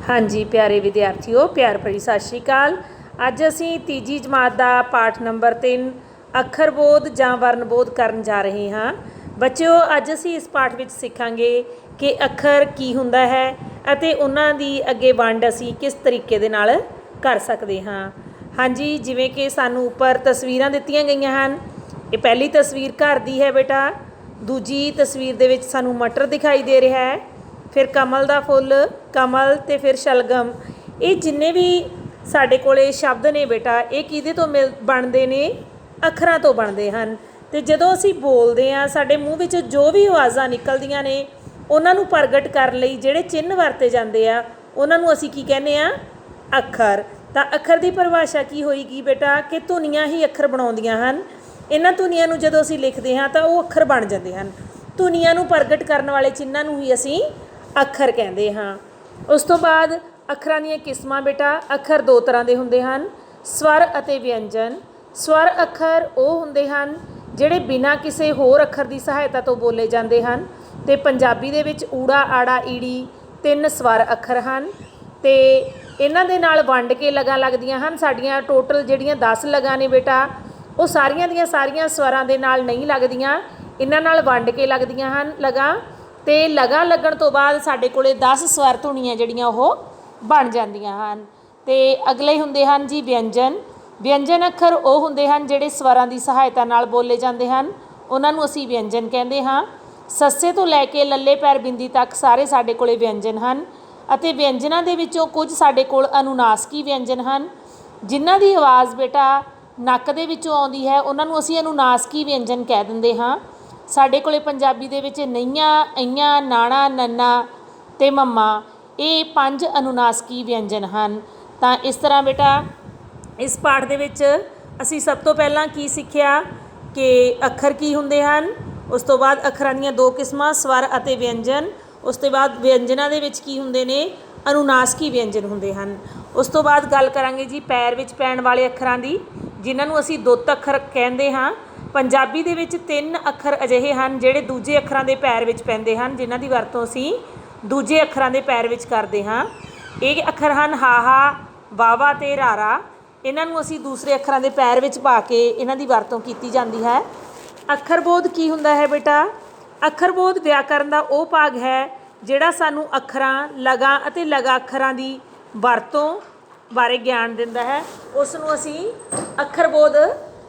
हाँ जी प्यारे विद्यार्थियों, प्यार भरी सत श्री अकाल। अज असी तीजी जमात का पाठ नंबर 3 अखर बोध जां वर्ण बोध करन जा रहे हाँ। बच्चों, अज असी इस पाठ में सीखांगे कि अखर की हुंदा है अते उन्हां दी अगे वंड असी किस तरीके दे नाल कर सकते हाँ। हाँ जी, जिवें कि सानू उपर तस्वीरां दित्तियां गईयां हन। ये पहली तस्वीर घर दी है बेटा, दूजी तस्वीर दे विच सानू मटर दिखाई दे रहा है, फिर कमल का फुल, कमल तो फिर शलगम। ये जिन्ने भी साढ़े कोले शब्द ने बेटा, ये किहदे तो बनते ने? अखरां तो बनते हैं। तो जदों असी बोलते हैं, साढ़े मूँह विच जो भी आवाज़ां निकलदियां ने उन्होंने प्रगट करने लई जिहड़े चिन्ह वरते जाते हैं उन्होंने असी की कहने आ? अखर। तो अखर की परिभाषा की होएगी बेटा कि धुनियां ही अखर बनाउंदियां हन। इन्हां धुनियां नूं जदों असी लिखते हैं तो वो अखर बन जाते हैं। धुनियां नूं प्रगट करने वाले चिन्हां नूं ही असी अखर कहते हाँ। उस तो बाद अखरां दीयां किस्मां बेटा, अखर दो तरह के होंदे हन, स्वर अते व्यंजन। स्वर अखर वो होंदे हन जिहड़े बिना किसी होर अखर की सहायता तो बोले जाते हैं। तो पंजाबी दे विच ऊड़ा, आड़ा, ईड़ी 3 स्वर अखर हैं। तो इन्हां दे नाल वंड के लगा लगदियां हन। साडियां टोटल जिहड़ियां 10 लगा ने बेटा, वो सारियां दियां सारियां स्वरां दे नाल नहीं लगदियां, इन्हां नाल वंड के लगदियां हन लगा। तो लगा लगन तो बाद साढ़े कोले 10 स्वर धुनियां जिहड़ियां वो बन जांदियां हन। तो अगले हुंदे हन जी व्यंजन। व्यंजन अखर वो हुंदे हन जिहड़े स्वरां की सहायता नाल बोले जाते हैं, उन्होंने असी व्यंजन कहते हाँ। सस्से तो लैके लल्ले पैर बिंदी तक सारे साढ़े कोले व्यंजन हैं। अते व्यंजनां दे विचों कुछ साढ़े कोल अनुनासिकी व्यंजन हैं, जिन्हां दी आवाज़ बेटा नक्क दे विचों आउंदी है, उन्होंने असी अनुनासिकी व्यंजन कह दिंदे हाँ। साढ़े कोले पंजाबी दे विच नईयां, अईयां, नाणा, नन्ना ते मम्मा, ये 5 अनुनासिकी व्यंजन हैं। तो इस तरह बेटा इस पाठ दे विच असी सब तो पहला की सीखिया कि अखर की हुंदे हन। उस तो बाद अखरां दीयां 2 किस्मां, स्वर अते व्यंजन। उस तो बाद व्यंजनां दे विच की हुंदे ने? अनुनासिकी व्यंजन हुंदे हन। उस तो बाद गल करांगे जी पैर विच पैण वाले अखरां दी, जिन्हां नूं असी दुत्त अखर कहंदे हाँ। पंजाबी दे विच 3 अखर अजिहे हैं जिहड़े दूजे अखरां दे पैर विच पैंदे हन, जिन्हां दी वरतों असी दूजे अखरां दे पैर विच करदे हाँ। ये अखर हैं हाहा, वावा ते रारा। इन्हां नूं असी दूसरे अखरां दे पैर विच पा के इन्हां दी वरतों कीती जांदी है। अखर बोध की हुंदा है बेटा? अखर बोध व्याकरण का वो भाग है जिहड़ा सानू अखरां, लगा अते लगा अखरां दी वरतों बारे ज्ञान दिंदा है, उस नूं असी अखर बोध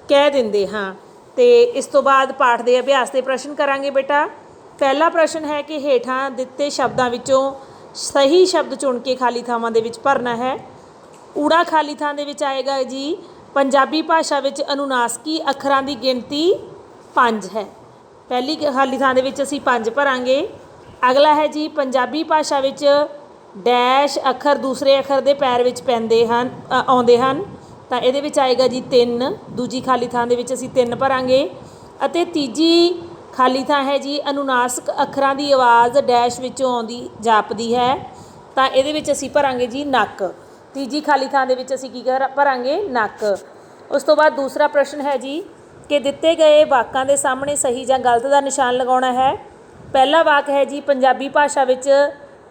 कह दिंदे हाँ। तो इस तो बाद पाठ के अभ्यास के प्रश्न करांगे बेटा। पहला प्रश्न है कि हेठां दिते शब्दों विचों सही शब्द चुन के खाली थावां दे विच भरना है। ऊड़ा खाली थां दे विच आएगा जी, पंजाबी भाषा विच अनुनासिकी अखरां की गिनती 5 है। पहली खाली थां दे विच असीं 5 भरांगे। अगला है जी, पंजाबी भाषा विच डैश अखर दूसरे अखर दे पैर विच पैंदे हन, आउंदे हन। तो ये आएगा जी 3। दूजी खाली थां दे विच असीं 3 भरांगे। अते तीजी खाली थां है जी, अनुनासिक अखरां की आवाज़ डैश विचों आउंदी जापदी है। तो ये असीं भरांगे जी नक। तीजी खाली थां दे विच असीं की भरांगे? नक। उस तो बाद दूसरा प्रश्न है जी कि दिते गए वाकां दे सामने सही जां गलत का निशान लगाउणा है। पहला वाक है जी, पंजाबी भाषा विच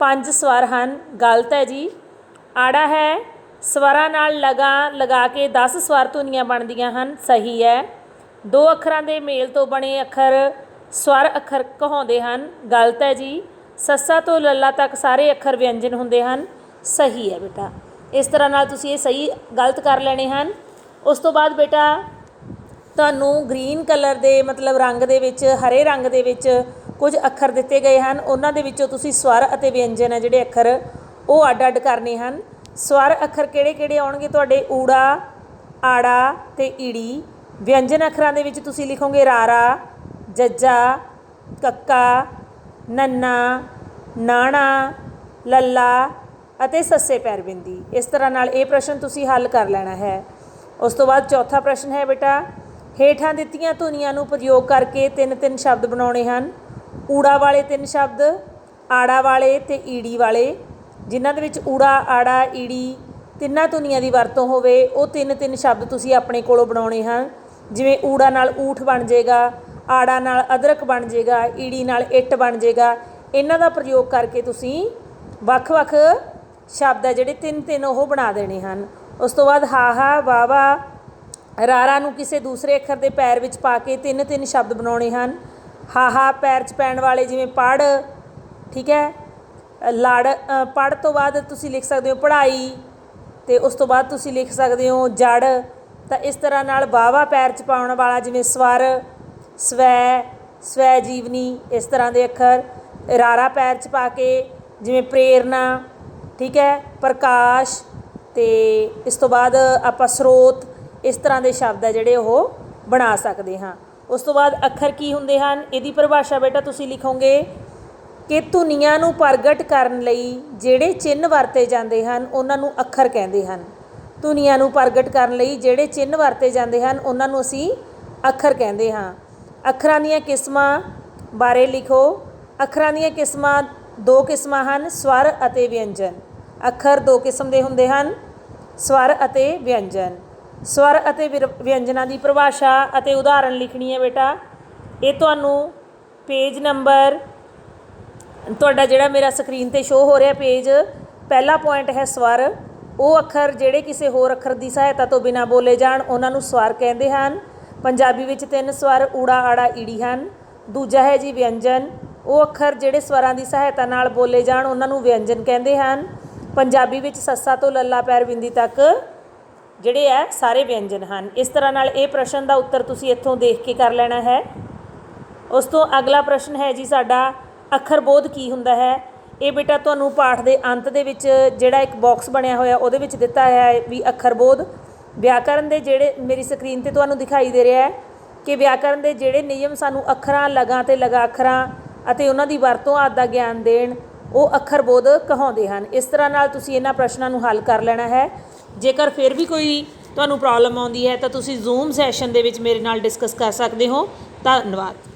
5 स्वर हैं, गलत है जी। आड़ा है, स्वरां नाल लगा के 10 स्वर धुनियां बनदियां हन, सही है। 2 अखरां दे मेल तो बने अखर स्वर अखर कहाउंदे हन, गलत है जी। सस्सा तो लल्ला तक सारे अखर व्यंजन हुंदे हन, सही है बेटा। इस तरह नाल तुसीं ये सही गलत कर लेने हैं। उस तो बाद बेटा तुहानूं ग्रीन कलर दे मतलब रंग दे विच, हरे रंग दे विच कुछ अखर दिते गए हैं, उन्हां दे विचों तुसीं स्वर अते व्यंजन है जिहड़े अखर वो अड अड करने हैं। स्वर अखर किहड़े किहड़े आउणगे तुहाडे? ऊड़ा, आड़ा ते ईड़ी। व्यंजन अखरां दे विच तुसीं लिखोगे रारा, जज्जा, कक्का, नन्ना, नाणा, लल्ला अते सस्से पैर बिंदी। इस तरह नाल ये प्रश्न तुसीं हल कर लेना है। उस तो बाद चौथा प्रश्न है बेटा, हेठां दित्तियां धुनियां नूं प्रयोग करके 3-3 शब्द बनाउणे हन। ऊड़ा वाले 3 शब्द, आड़ा वाले ते ईड़ी वाले, जिन्हां दे विच ऊड़ा, आड़ा, ईड़ी तिन्नां धुनियां दी वरतों होवे, वो 3-3 शब्द तुसीं अपने कोलों बनाउणे हन। जिवें ऊड़ा नाल ऊठ बन जाएगा, आड़ा नाल अदरक बन जाएगा, ईड़ी नाल इट बन जाएगा। इन्हां दा प्रयोग करके तुसीं वख-वख शब्द है जिहड़े तिन तिन ਉਹ ਬਣਾ ਦੇਣੇ ਹਨ। ਉਸ ਤੋਂ ਬਾਅਦ ਹਾਹਾ ਵਾਵਾ ਰਾਰਾ ਨੂੰ ਕਿਸੇ ਦੂਸਰੇ ਅੱਖਰ ਦੇ ਪੈਰ ਵਿੱਚ ਪਾ ਕੇ ਤਿੰਨ ਤਿੰਨ ਸ਼ਬਦ ਬਣਾਉਣੇ ਹਨ। ਹਾਹਾ ਪੈਰ 'ਚ ਪੈਣ ਵਾਲੇ ਜਿਵੇਂ ਪੜ੍ਹ, ਠੀਕ ਹੈ। ਲੜ ਪੜ੍ਹ ਤੋਂ ਬਾਅਦ ਤੁਸੀਂ ਲਿਖ ਸਕਦੇ ਹੋ ਪੜ੍ਹਾਈ, ਅਤੇ ਉਸ ਤੋਂ ਬਾਅਦ ਤੁਸੀਂ ਲਿਖ ਸਕਦੇ ਹੋ ਜੜ। ਤਾਂ ਇਸ ਤਰ੍ਹਾਂ ਨਾਲ ਵਾਵਾ ਪੈਰ 'ਚ ਪਾਉਣ ਵਾਲਾ ਜਿਵੇਂ ਸਵਰ, ਸਵੈ, ਸਵੈ ਜੀਵਨੀ, ਇਸ ਤਰ੍ਹਾਂ ਦੇ ਅੱਖਰ। ਰਾਰਾ ਪੈਰ 'ਚ ਪਾ ਕੇ ਜਿਵੇਂ ਪ੍ਰੇਰਨਾ, ਠੀਕ ਹੈ, ਪ੍ਰਕਾਸ਼, ਅਤੇ ਇਸ ਤੋਂ ਬਾਅਦ ਆਪਾਂ ਸਰੋਤ, ਇਸ ਤਰ੍ਹਾਂ ਦੇ ਸ਼ਬਦ ਹੈ ਜਿਹੜੇ ਉਹ ਬਣਾ ਸਕਦੇ ਹਾਂ। ਉਸ ਤੋਂ ਬਾਅਦ ਅੱਖਰ ਕੀ ਹੁੰਦੇ ਹਨ, ਇਹਦੀ ਪਰਿਭਾਸ਼ਾ ਬੇਟਾ ਤੁਸੀਂ ਲਿਖੋਗੇ ਕਿ ਧੁਨੀਆਂ ਨੂੰ ਪ੍ਰਗਟ ਕਰਨ ਲਈ ਜਿਹੜੇ ਚਿੰਨ੍ਹ ਵਰਤੇ ਜਾਂਦੇ ਹਨ ਉਹਨਾਂ ਨੂੰ ਅੱਖਰ ਕਹਿੰਦੇ ਹਨ। ਧੁਨੀਆਂ ਨੂੰ ਪ੍ਰਗਟ ਕਰਨ ਲਈ ਜਿਹੜੇ ਚਿੰਨ੍ਹ ਵਰਤੇ ਜਾਂਦੇ ਹਨ ਉਹਨਾਂ ਨੂੰ ਅਸੀਂ ਅੱਖਰ ਕਹਿੰਦੇ ਹਾਂ। ਅੱਖਰਾਂ ਦੀਆਂ ਕਿਸਮਾਂ ਬਾਰੇ ਲਿਖੋ। ਅੱਖਰਾਂ ਦੀਆਂ ਕਿਸਮਾਂ ਦੋ ਕਿਸਮਾਂ ਹਨ, ਸਵਰ ਅਤੇ ਵਿਅੰਜਨ। ਅੱਖਰ ਦੋ ਕਿਸਮ ਦੇ ਹੁੰਦੇ ਹਨ, ਸਵਰ ਅਤੇ ਵਿਅੰਜਨ। ਸਵਰ ਅਤੇ ਵਿਅੰਜਨਾਂ ਦੀ ਪਰਿਭਾਸ਼ਾ ਅਤੇ ਉਦਾਹਰਣ ਲਿਖਣੀ ਹੈ ਬੇਟਾ। ਇਹ ਤੁਹਾਨੂੰ ਪੇਜ ਨੰਬਰ ਤੁਹਾਡਾ ਜਿਹੜਾ ਮੇਰਾ ਸਕਰੀਨ 'ਤੇ ਸ਼ੋਅ ਹੋ ਰਿਹਾ ਪੇਜ, ਪਹਿਲਾ ਪੁਆਇੰਟ ਹੈ ਸਵਰ। ਉਹ ਅੱਖਰ ਜਿਹੜੇ ਕਿਸੇ ਹੋਰ ਅੱਖਰ ਦੀ ਸਹਾਇਤਾ ਤੋਂ ਬਿਨਾਂ ਬੋਲੇ ਜਾਣ ਉਹਨਾਂ ਨੂੰ ਸਵਰ ਕਹਿੰਦੇ ਹਨ। ਪੰਜਾਬੀ ਵਿੱਚ 3 ਸਵਰ ਊੜਾ ਆੜਾ ਈੜੀ ਹਨ। ਦੂਜਾ ਹੈ ਜੀ ਵਿਅੰਜਨ। ਉਹ ਅੱਖਰ ਜਿਹੜੇ ਸਵਰਾਂ ਦੀ ਸਹਾਇਤਾ ਨਾਲ ਬੋਲੇ ਜਾਣ ਉਹਨਾਂ ਨੂੰ ਵਿਅੰਜਨ ਕਹਿੰਦੇ ਹਨ। ਪੰਜਾਬੀ ਵਿੱਚ ਸੱਸਾ ਤੋਂ ਲੱਲਾ ਪੈਰ ਬਿੰਦੀ ਤੱਕ ਜਿਹੜੇ ਹੈ ਸਾਰੇ ਵਿਅੰਜਨ ਹਨ। ਇਸ ਤਰ੍ਹਾਂ ਨਾਲ ਇਹ ਪ੍ਰਸ਼ਨ ਦਾ ਉੱਤਰ ਤੁਸੀਂ ਇੱਥੋਂ ਦੇਖ ਕੇ ਕਰ ਲੈਣਾ ਹੈ। ਉਸ ਤੋਂ ਅਗਲਾ ਪ੍ਰਸ਼ਨ ਹੈ ਜੀ ਸਾਡਾ, ਅੱਖਰ ਬੋਧ ਕੀ ਹੁੰਦਾ ਹੈ। ਇਹ ਬੇਟਾ ਤੁਹਾਨੂੰ ਪਾਠ ਦੇ ਅੰਤ ਦੇ ਵਿੱਚ ਜਿਹੜਾ ਇੱਕ ਬਾਕਸ ਬਣਿਆ ਹੋਇਆ ਉਹਦੇ ਵਿੱਚ ਦਿੱਤਾ ਹੋਇਆ ਹੈ ਵੀ ਅੱਖਰ ਬੋਧ। ਵਿਆਕਰਨ ਦੇ ਜਿਹੜੇ ਮੇਰੀ ਸਕਰੀਨ 'ਤੇ ਤੁਹਾਨੂੰ ਦਿਖਾਈ ਦੇ ਰਿਹਾ ਹੈ ਕਿ ਵਿਆਕਰਨ ਦੇ ਜਿਹੜੇ ਨਿਯਮ ਸਾਨੂੰ ਅੱਖਰਾਂ, ਲਗਾਂ ਅਤੇ ਲਗਾ ਅੱਖਰਾਂ ਅਤੇ ਉਹਨਾਂ ਦੀ ਵਰਤੋਂ ਆਦਿ ਦਾ ਗਿਆਨ ਦੇਣ, ਉਹ ਅੱਖਰ ਬੋਧ ਕਹਾਉਂਦੇ ਹਨ। ਇਸ ਤਰ੍ਹਾਂ ਨਾਲ ਤੁਸੀਂ ਇਹਨਾਂ ਪ੍ਰਸ਼ਨਾਂ ਨੂੰ ਹੱਲ ਕਰ ਲੈਣਾ ਹੈ। ਜੇਕਰ ਫਿਰ ਵੀ ਕੋਈ ਤੁਹਾਨੂੰ ਪ੍ਰੋਬਲਮ ਆਉਂਦੀ ਹੈ ਤਾਂ ਤੁਸੀਂ ਜ਼ੂਮ ਸੈਸ਼ਨ ਦੇ ਵਿੱਚ ਮੇਰੇ ਨਾਲ ਡਿਸਕਸ ਕਰ ਸਕਦੇ ਹੋ। ਧੰਨਵਾਦ।